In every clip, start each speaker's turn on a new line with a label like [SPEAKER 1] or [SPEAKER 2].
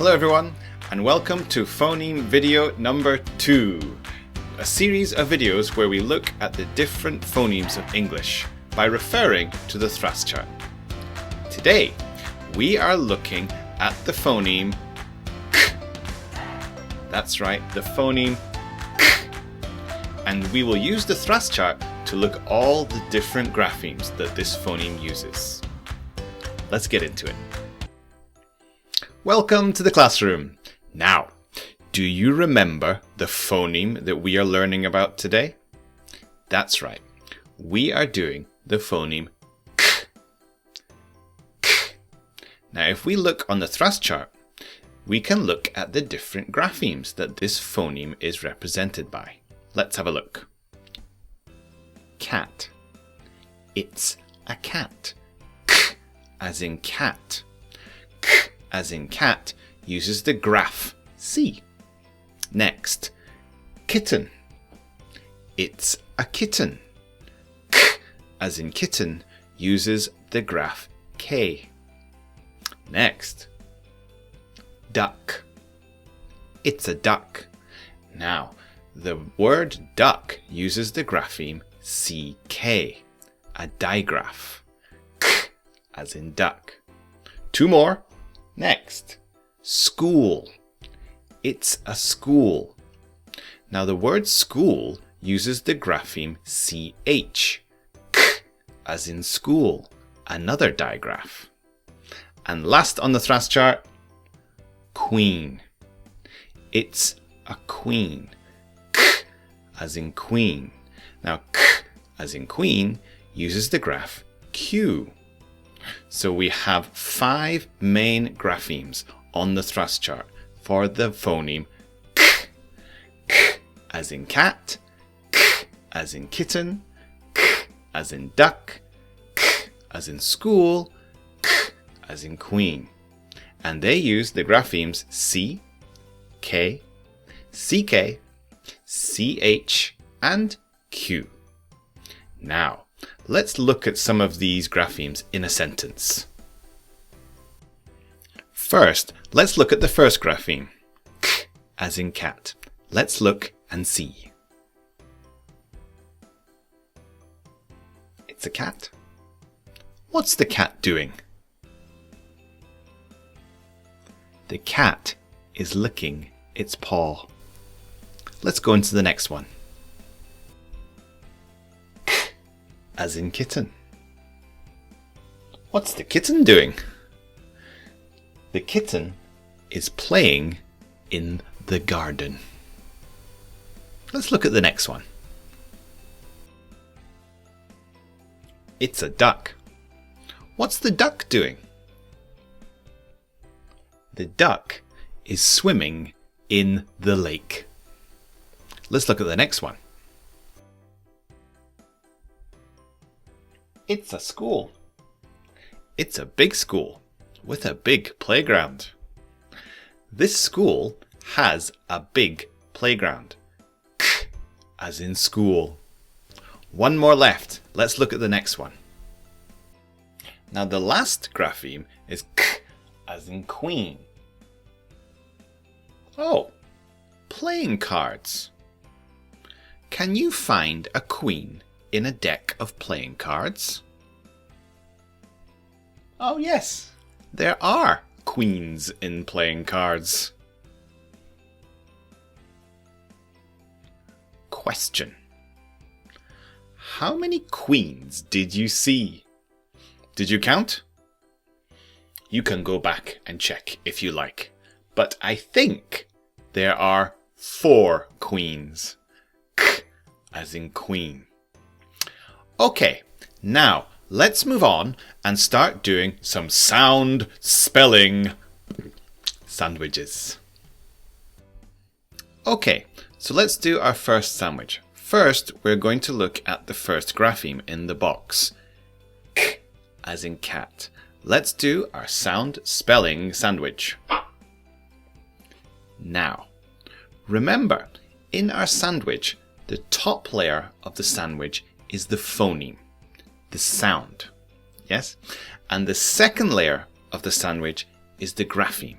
[SPEAKER 1] Hello everyone, and welcome to Phoneme video number 2, a series of videos where we look at the different phonemes of English by referring to the THRASS chart. Today, we are looking at the phoneme K. That's right, the phoneme K. And we will use the THRASS chart to look at all the different graphemes that this phoneme uses. Let's get into it. Welcome to the classroom. Now, do you remember the phoneme that we are learning about today? That's right. We are doing the phoneme K. K. Now, if we look on the THRASS chart, we can look at the different graphemes that this phoneme is represented by. Let's have a look. Cat. It's a cat. K as in cat. K as in cat uses the graph C. Next, kitten. It's a kitten. K as in kitten uses the graph K. Next, duck. It's a duck. Now, the word duck uses the grapheme CK, a digraph. K as in duck. Two more. Next, school. It's a school. Now the word school uses the grapheme CH, K as in school, another digraph. And last on the THRASS chart, queen. It's a queen, K as in queen. Now K as in queen uses the graph Q. So we have 5 main graphemes on the THRASS chart for the phoneme K. K as in cat, K as in kitten, K as in duck, K as in school, K as in queen. And they use the graphemes C, K, CK, CH, and Q. Now, let's look at some of these graphemes in a sentence. First, let's look at the first grapheme, K as in cat. Let's look and see. It's a cat. What's the cat doing? The cat is licking its paw. Let's go into the next one. As in kitten. What's the kitten doing? The kitten is playing in the garden. Let's look at the next one. It's a duck. What's the duck doing? The duck is swimming in the lake. Let's look at the next one. It's a school. It's a big school with a big playground. This school has a big playground. K as in school. One more left. Let's look at the next one. Now the last grapheme is K as in queen. Oh, playing cards. Can you find a queen in a deck of playing cards? Oh yes, there are queens in playing cards. Question. How many queens did you see? Did you count? You can go back and check if you like, but I think there are 4 queens. K as in queen. Okay, now let's move on and start doing some sound spelling sandwiches. Okay, so let's do our first sandwich. First, we're going to look at the first grapheme in the box. K as in cat. Let's do our sound spelling sandwich. Now, remember, in our sandwich, the top layer of the sandwich is the phoneme, the sound, yes? And the second layer of the sandwich is the grapheme,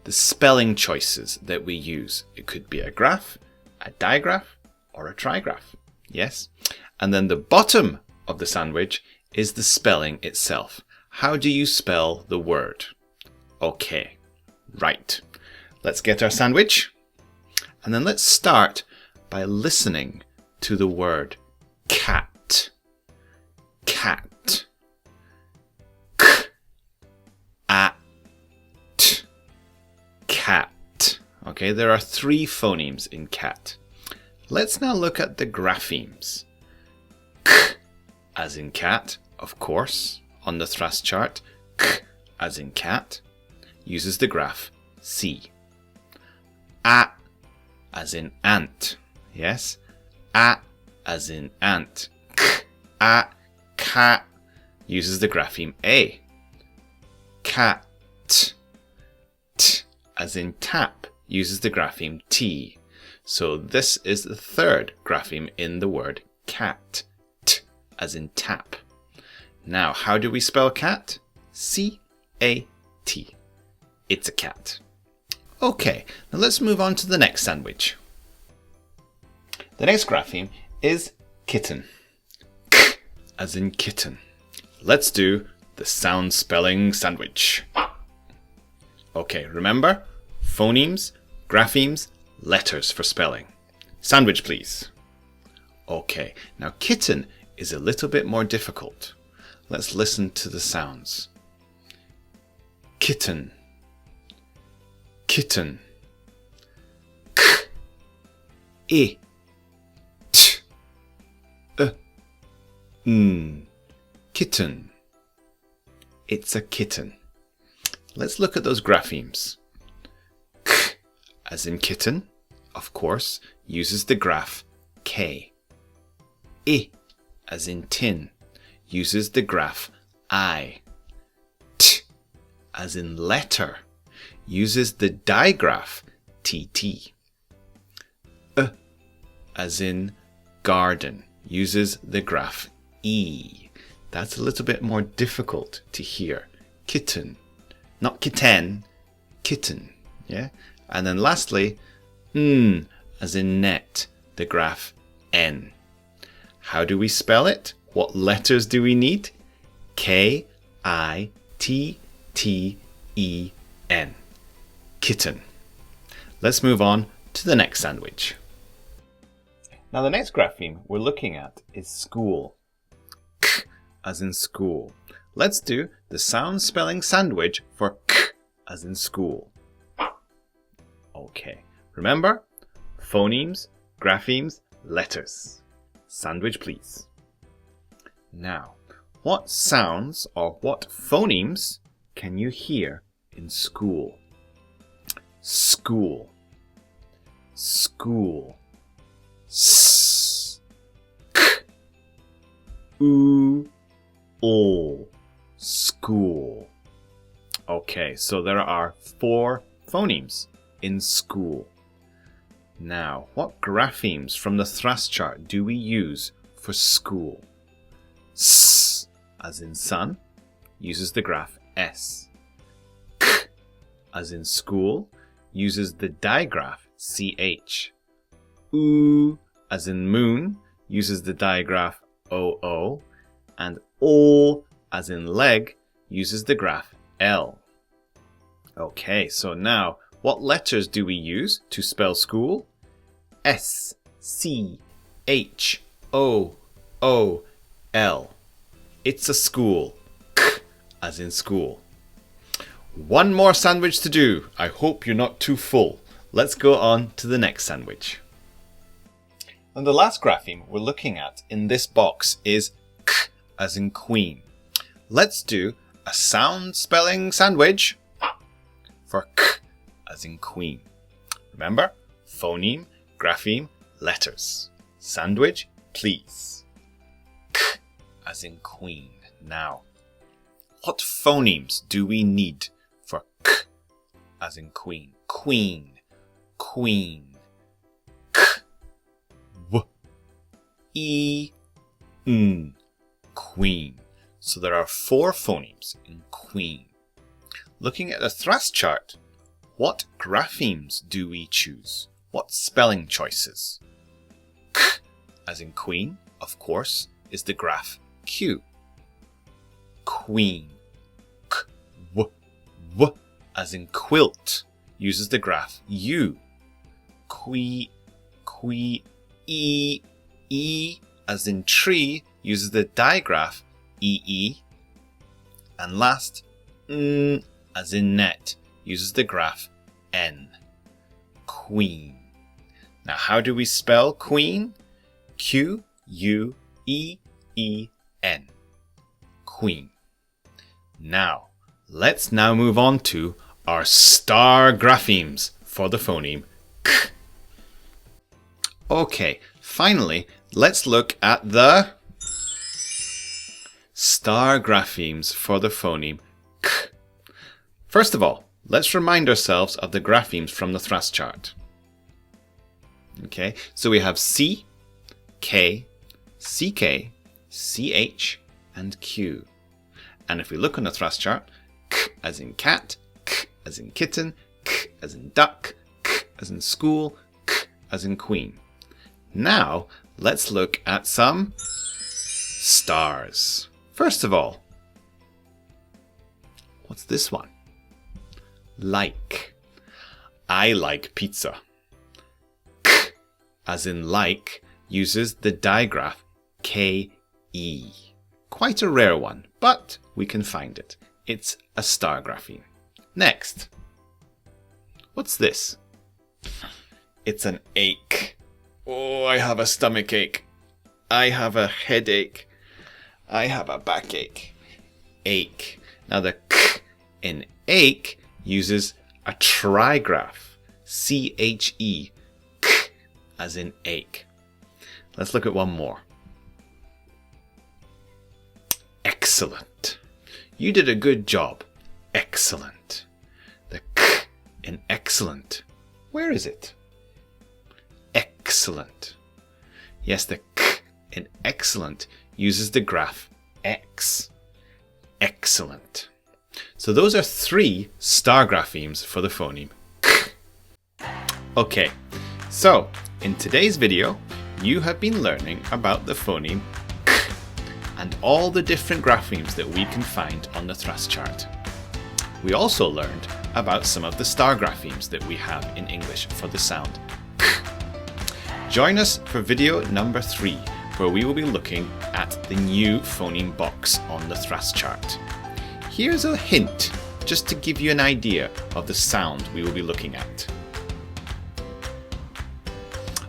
[SPEAKER 1] the spelling choices that we use. It could be a graph, a digraph, or a trigraph. Yes? And then the bottom of the sandwich is the spelling itself. How do you spell the word? Okay, right. Let's get our sandwich. And then let's start by listening to the word cat. Cat. K. A. T. Cat. Okay, there are 3 phonemes in cat. Let's now look at the graphemes. K as in cat, of course, on the THRASS chart. K as in cat uses the graph C. A as in ant. Yes? A as in ant. K, a, cat uses the grapheme A. Cat. T as in tap uses the grapheme T. So this is the 3rd grapheme in the word cat. T as in tap. Now, how do we spell cat? C-A-T. It's a cat. Okay, now let's move on to the next sandwich. The next grapheme is kitten. K as in kitten. Let's do the sound spelling sandwich. Okay, remember? Phonemes, graphemes, letters for spelling. Sandwich, please. Okay, now kitten is a little bit more difficult. Let's listen to the sounds. Kitten. Kitten. K. I. T. N. Kitten. It's a kitten. Let's look at those graphemes. K as in kitten, of course, uses the graph K. I as in tin uses the graph I. T as in letter uses the digraph TT. As in garden uses the graph E. That's a little bit more difficult to hear. Kitten. Not kitten, kitten. Yeah? And then lastly, as in net, the graph N. How do we spell it? What letters do we need? K-I-T-T-E-N. Kitten. Let's move on to the next sandwich. Now the next grapheme we're looking at is school. K as in school. Let's do the sound spelling sandwich for K as in school. Okay, remember? Phonemes, graphemes, letters. Sandwich, please. Now, what sounds or what phonemes can you hear in school? School. School. S. K. U. O. School. Okay, so there are 4 phonemes in school. Now, what graphemes from the THRASS chart do we use for school? S as in sun uses the graph S. K as in school uses the digraph CH. U as in moon uses the digraph OO. And O as in leg uses the graph L. Okay, so now what letters do we use to spell school? S, C, H, O, O, L. It's a school. K as in school. One more sandwich to do. I hope you're not too full. Let's go on to the next sandwich. And the last grapheme we're looking at in this box is K as in queen. Let's do a sound spelling sandwich for K as in queen. Remember? Phoneme, grapheme, letters. Sandwich, please. K as in queen. Now, what phonemes do we need for K as in queen? Queen, queen. K, W, E, N. Queen. So there are 4 phonemes in queen. Looking at the THRASS chart, What graphemes do we choose? What spelling choices? K, as in queen, of course, is the graph Q. Queen. K, w, as in quilt, uses the graph U. E, as in tree, uses the digraph EE. And last, as in net, uses the graph N. Queen. Now, how do we spell queen? Q-U-E-E-N. Queen. Now, let's now move on to our star graphemes for the phoneme K. Okay, finally, let's look at the star graphemes for the phoneme K. First of all, let's remind ourselves of the graphemes from the THRASS chart. Okay, so we have C, K, CK, CH, and Q. And if we look on the THRASS chart, K as in cat, K as in kitten, K as in duck, K as in school, K as in queen. Now, let's look at some stars. First of all, what's this one? Like. I like pizza. K, as in like, uses the digraph KE. Quite a rare one, but we can find it. It's a star grapheme. Next. What's this? It's an ache. Oh, I have a stomach ache. I have a headache. I have a backache. Ache. Now the K in ache uses a trigraph. CHE. K as in ache. Let's look at one more. Excellent. You did a good job. Excellent. The K in excellent. Where is it? Excellent. Yes, the K in excellent uses the graph X. Excellent. So those are 3 star graphemes for the phoneme K. Okay, so in today's video, you have been learning about the phoneme K and all the different graphemes that we can find on the THRASS chart. We also learned about some of the star graphemes that we have in English for the sound K. Join us for video number 3, where we will be looking at the new phoneme box on the THRASS chart. Here's a hint, just to give you an idea of the sound we will be looking at.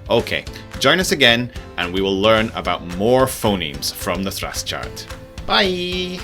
[SPEAKER 1] Okay, join us again and we will learn about more phonemes from the THRASS chart. Bye!